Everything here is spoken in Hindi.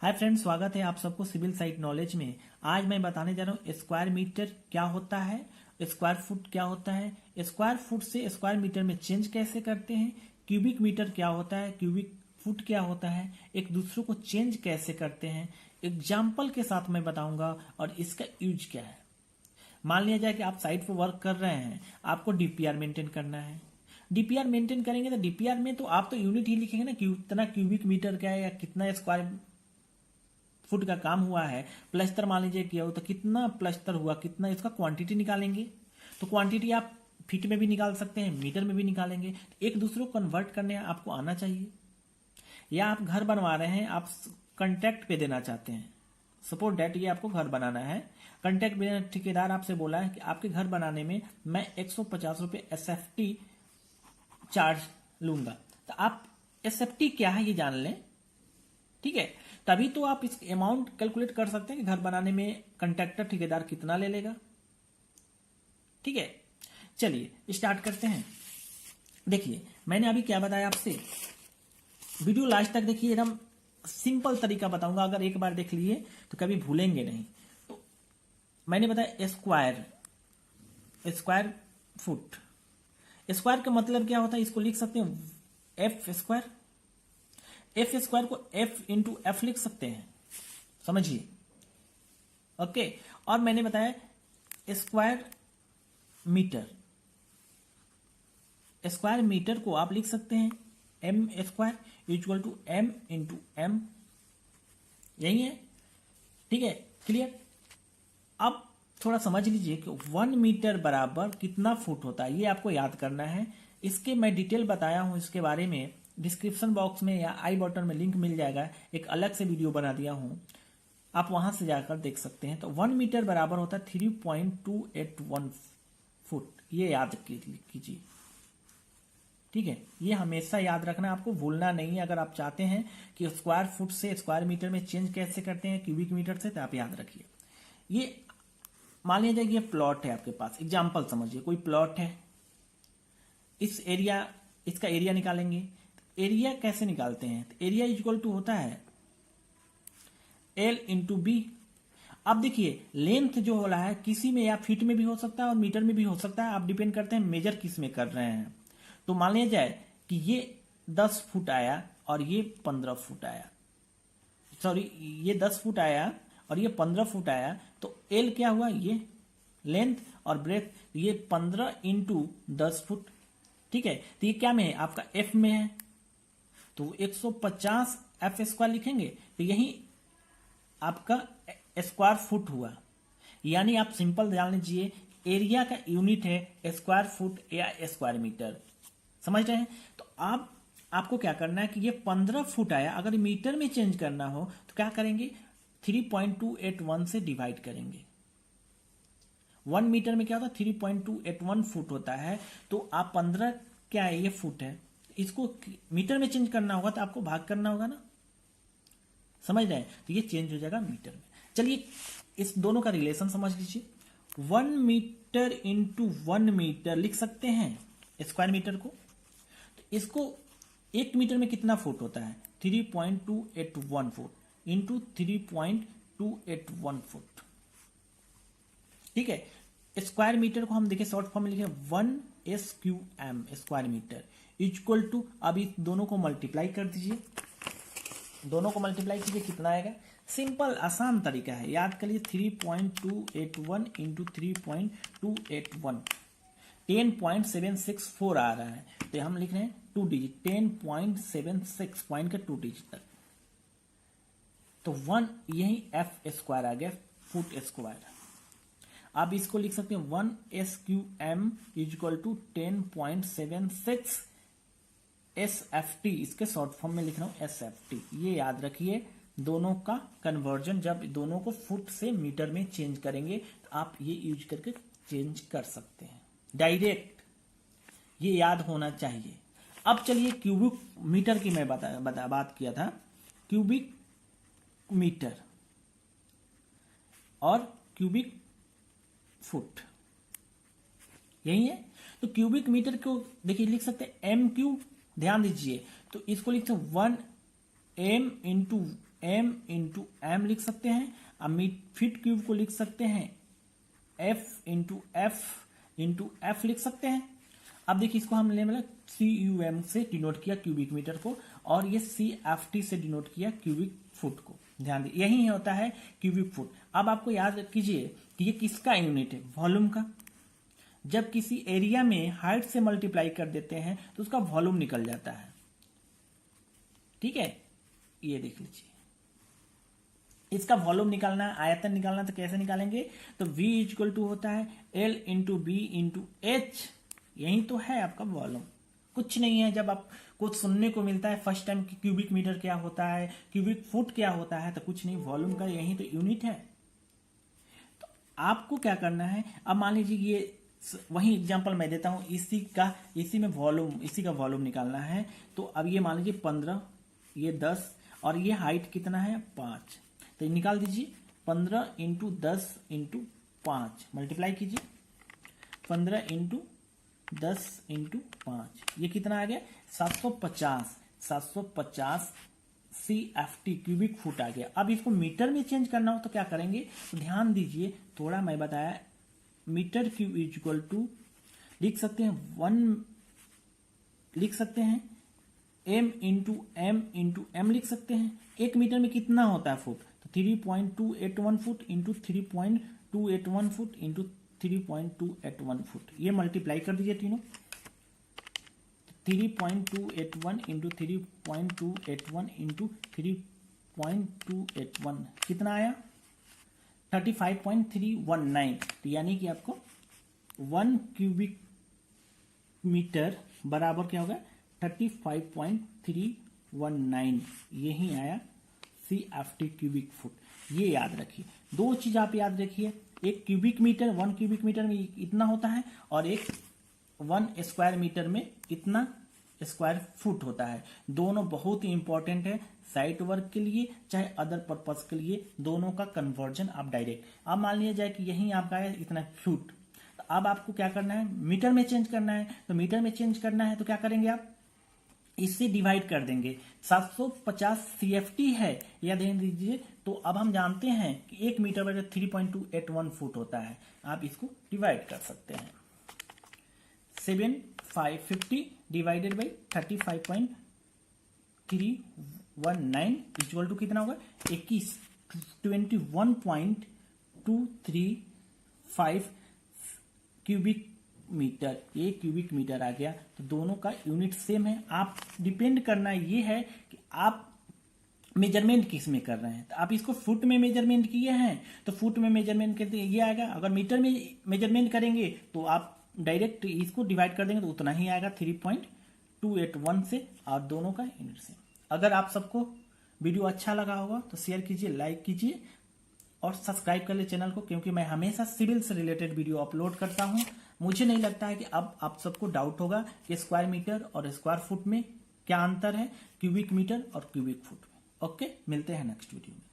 हाय फ्रेंड्स, स्वागत है आप सबको सिविल साइट नॉलेज में। आज मैं बताने जा रहा हूँ स्क्वायर मीटर क्या होता है, स्क्वायर फुट क्या होता है, स्क्वायर फुट से स्क्वायर मीटर में चेंज कैसे करते हैं, क्यूबिक मीटर क्या होता है, क्यूबिक फुट क्या होता है, एक दूसरे को चेंज कैसे करते हैं, एग्जाम्पल के साथ मैं बताऊंगा और इसका यूज क्या है। मान लिया जाए कि आप साइट पर वर्क कर रहे हैं, आपको डीपीआर मेंटेन करना है। डीपीआर मेंटेन करेंगे तो डीपीआर में तो आप तो यूनिट ही लिखेंगे ना, कितना क्यूबिक मीटर क्या है या कितना स्क्वायर फुट का काम हुआ है। प्लस्तर मान लीजिए किया हो तो कितना प्लस्तर हुआ, कितना इसका क्वांटिटी निकालेंगे। तो क्वांटिटी आप फीट में भी निकाल सकते हैं, मीटर में भी निकालेंगे। तो एक दूसरे को कन्वर्ट करने आपको आना चाहिए। या आप घर बनवा रहे हैं, आप कॉन्ट्रैक्ट पे देना चाहते हैं, सपोज डेट ये आपको घर बनाना है। कॉन्ट्रैक्ट पे ठेकेदार आपसे बोला है कि आपके घर बनाने में मैं 150 रुपये SFT चार्ज लूंगा। तो आप SFT क्या है ये जान लें, ठीक है। तभी तो आप इस अमाउंट कैलकुलेट कर सकते हैं कि घर बनाने में कॉन्ट्रैक्टर ठेकेदार कितना ले लेगा, ठीक है। चलिए स्टार्ट करते हैं। देखिए मैंने अभी क्या बताया आपसे, वीडियो लास्ट तक देखिए, एकदम सिंपल तरीका बताऊंगा। अगर एक बार देख लिए तो कभी भूलेंगे नहीं। तो मैंने बताया स्क्वायर फुट। स्क्वायर का मतलब क्या होता है, इसको लिख सकते हैं एफ स्क्वायर। एफ स्क्वायर को एफ इंटू एफ लिख सकते हैं, समझिए, ओके। और मैंने बताया स्क्वायर मीटर। स्क्वायर मीटर को आप लिख सकते हैं M square equal to M into M, यही है, ठीक है, क्लियर। अब थोड़ा समझ लीजिए कि 1 मीटर बराबर कितना फुट होता है, ये आपको याद करना है। इसके मैं डिटेल बताया हूं, इसके बारे में डिस्क्रिप्शन बॉक्स में या आई बटन में लिंक मिल जाएगा। एक अलग से वीडियो बना दिया हूं, आप वहां से जाकर देख सकते हैं। तो 1 मीटर बराबर होता है 3.281 फुट, ये याद कीजिए, ठीक है। ये हमेशा याद रखना, आपको भूलना नहीं है। अगर आप चाहते हैं कि स्क्वायर फुट से स्क्वायर मीटर में चेंज कैसे करते हैं क्यूबिक मीटर से, तो आप याद रखिए। ये मान लिया जाए कि ये प्लॉट है आपके पास, एग्जाम्पल समझिए, कोई प्लॉट है, इस एरिया, इसका एरिया निकालेंगे। एरिया कैसे निकालते हैं, तो एरिया इक्वल टू होता है L इंटू बी। अब देखिए लेंथ जो हो रहा है किसी में या फीट में भी हो सकता है और मीटर में भी हो सकता है, आप डिपेंड करते हैं मेजर किस में कर रहे हैं। तो मान लिया जाए कि ये 10 फुट आया और ये 15 फुट आया, सॉरी ये 10 फुट आया और ये 15 फुट आया। तो L क्या हुआ, ये लेंथ, और ब्रेथ ये 15 इंटू 10 फुट, ठीक है। तो ये क्या में है, आपका F में है, तो 150 एफ स्क्वायर लिखेंगे। तो यही आपका स्क्वायर फुट हुआ। यानी आप सिंपल जान लीजिए, एरिया का यूनिट है स्क्वायर फुट या स्क्वायर मीटर, समझ रहे हैं। तो आपको क्या करना है कि ये 15 फुट आया, अगर मीटर में चेंज करना हो तो क्या करेंगे, 3.281 से डिवाइड करेंगे। 1 मीटर में क्या होता है, 3.281 फुट होता है। तो आप 15 क्या है, ये फुट है, इसको मीटर में चेंज करना होगा तो आपको भाग करना होगा ना, समझ रहे हैं। तो ये चेंज हो जाएगा मीटर में। चलिए इस दोनों का रिलेशन समझ लीजिए। 1 मीटर इंटू 1 मीटर लिख सकते हैं स्क्वायर मीटर को। तो इसको 1 मीटर में कितना फुट होता है, 3.281 फुट इंटू 3.281 फुट, ठीक है। स्क्वायर मीटर को हम देखिए शॉर्ट फॉर्म में लिखे 1 SQM square metre equal to, अब इस दोनों को मल्टीप्लाई कर दीजिए, दोनों को मल्टीप्लाई कीजिए, कितना आएगा। सिंपल आसान तरीका है, याद करिए 3.281 इंटू 3.281, 10.764 आ रहा है। तो हम लिख रहे हैं 2 डिजिट, 10.76 पॉइंट का 2 डिजिट तक। तो 1 यही एफ स्क्वायर आ गया, फुट स्क्वायर। आप इसको लिख सकते हैं 1 SQM इक्वल टू 10.76 SFT, इसके शॉर्ट फॉर्म में लिख रहा हूं SFT। ये याद रखिए, दोनों का कन्वर्जन जब दोनों को फुट से मीटर में चेंज करेंगे तो आप ये यूज करके चेंज कर सकते हैं डायरेक्ट, ये याद होना चाहिए। अब चलिए क्यूबिक मीटर की मैं बात किया था, क्यूबिक मीटर और क्यूबिक फुट यही है। तो क्यूबिक मीटर को देखिए लिख सकते हैं MQ, ध्यान दीजिए। तो इसको लिख सकते 1 M into M into M लिख सकते हैं। अब फीट क्यूब को लिख सकते हैं एफ इंटू एफ लिख सकते हैं। अब देखिए इसको हमने मतलब CUM से डिनोट किया क्यूबिक मीटर को, और ये CFT से डिनोट किया क्यूबिक फुट को। ध्यान दीजिए यही होता है क्यूबिक फुट। अब आपको याद कीजिए कि ये किसका यूनिट है, वॉल्यूम का। जब किसी एरिया में हाइट से मल्टीप्लाई कर देते हैं तो उसका वॉल्यूम निकल जाता है। ठीक है, ये देख लीजिए, इसका वॉल्यूम निकालना है, आयतन निकालना, तो कैसे निकालेंगे, तो V इक्वल टू होता है L into B into H. यही तो है आपका वॉल्यूम, कुछ नहीं है। जब आप कुछ सुनने को मिलता है फर्स्ट टाइम कि क्यूबिक मीटर क्या होता है, क्यूबिक फुट क्या होता है, तो कुछ नहीं, वॉल्यूम का यही तो यूनिट है। तो आपको क्या करना है, अब मान लीजिए ये वही एग्जांपल मैं देता हूं, इसी में वॉल्यूम, इसी का वॉल्यूम निकालना है। तो अब ये मान लीजिए 15, ये 10 और ये हाइट कितना है 5, तो निकाल दीजिए 15 इंटू 10 इंटू 5 मल्टीप्लाई कीजिए, 15 इंटू 10 इंटू 5 ये कितना आ गया 750 CFT क्यूबिक फुट आ गया। अब इसको मीटर में चेंज करना हो तो क्या करेंगे, तो ध्यान दीजिए, थोड़ा मैं बताया, मीटर क्यूब इक्वल टू लिख सकते हैं 1, लिख सकते हैं m इंटू एम लिख सकते हैं। एक मीटर में कितना होता है फुट, तो 3.281 foot into 3.281 foot into 3.281 foot, ये मल्टीप्लाई कर दीजिए तीनों, 3.281 इंटू 3.281 इंटू 3.281 कितना आया 35.319। यानी कि आपको 1 क्यूबिक मीटर बराबर क्या होगा 35.319, यही आया CFT क्यूबिक फुट। ये याद रखिए, दो चीज आप याद रखिए, एक क्यूबिक मीटर 1 क्यूबिक मीटर में इतना होता है, और एक 1 स्क्वायर मीटर में इतना स्क्वायर फुट होता है। दोनों बहुत ही इंपॉर्टेंट है, साइट वर्क के लिए चाहे अदर पर्पस के लिए, दोनों का कन्वर्जन आप डायरेक्ट, अब मान लिया जाए कि यही आपका है इतना फुट, तो अब आपको क्या करना है, मीटर में चेंज करना है। तो मीटर में चेंज करना है तो क्या करेंगे आप, इससे डिवाइड कर देंगे। 750 CFT है, या ध्यान दीजिए, तो अब हम जानते हैं कि 1 मीटर बराबर 3.281 फुट होता है। आप इसको डिवाइड कर सकते हैं, 7550 डिवाइडेड बाई 35.319 इक्वल टू कितना होगा 21.235 क्यूबिक मीटर। ये क्यूबिक मीटर आ गया, तो दोनों का यूनिट सेम है। आप डिपेंड करना ये है कि आप मेजरमेंट किस में कर रहे हैं। तो आप इसको फुट में मेजरमेंट किए हैं तो फुट में मेजरमेंट करते ये आएगा, अगर मीटर में मेजरमेंट करेंगे तो आप डायरेक्ट इसको डिवाइड कर देंगे तो उतना ही आएगा 3.281 से, और दोनों का यूनिट सेम। अगर आप सबको वीडियो अच्छा लगा होगा तो शेयर कीजिए, लाइक कीजिए और सब्सक्राइब कर ले चैनल को, क्योंकि मैं हमेशा सिविल से रिलेटेड वीडियो अपलोड करता हूं। मुझे नहीं लगता है कि अब आप सबको डाउट होगा कि स्क्वायर मीटर और स्क्वायर फुट में क्या अंतर है, क्यूबिक मीटर और क्यूबिक फुट में। ओके, मिलते हैं नेक्स्ट वीडियो में।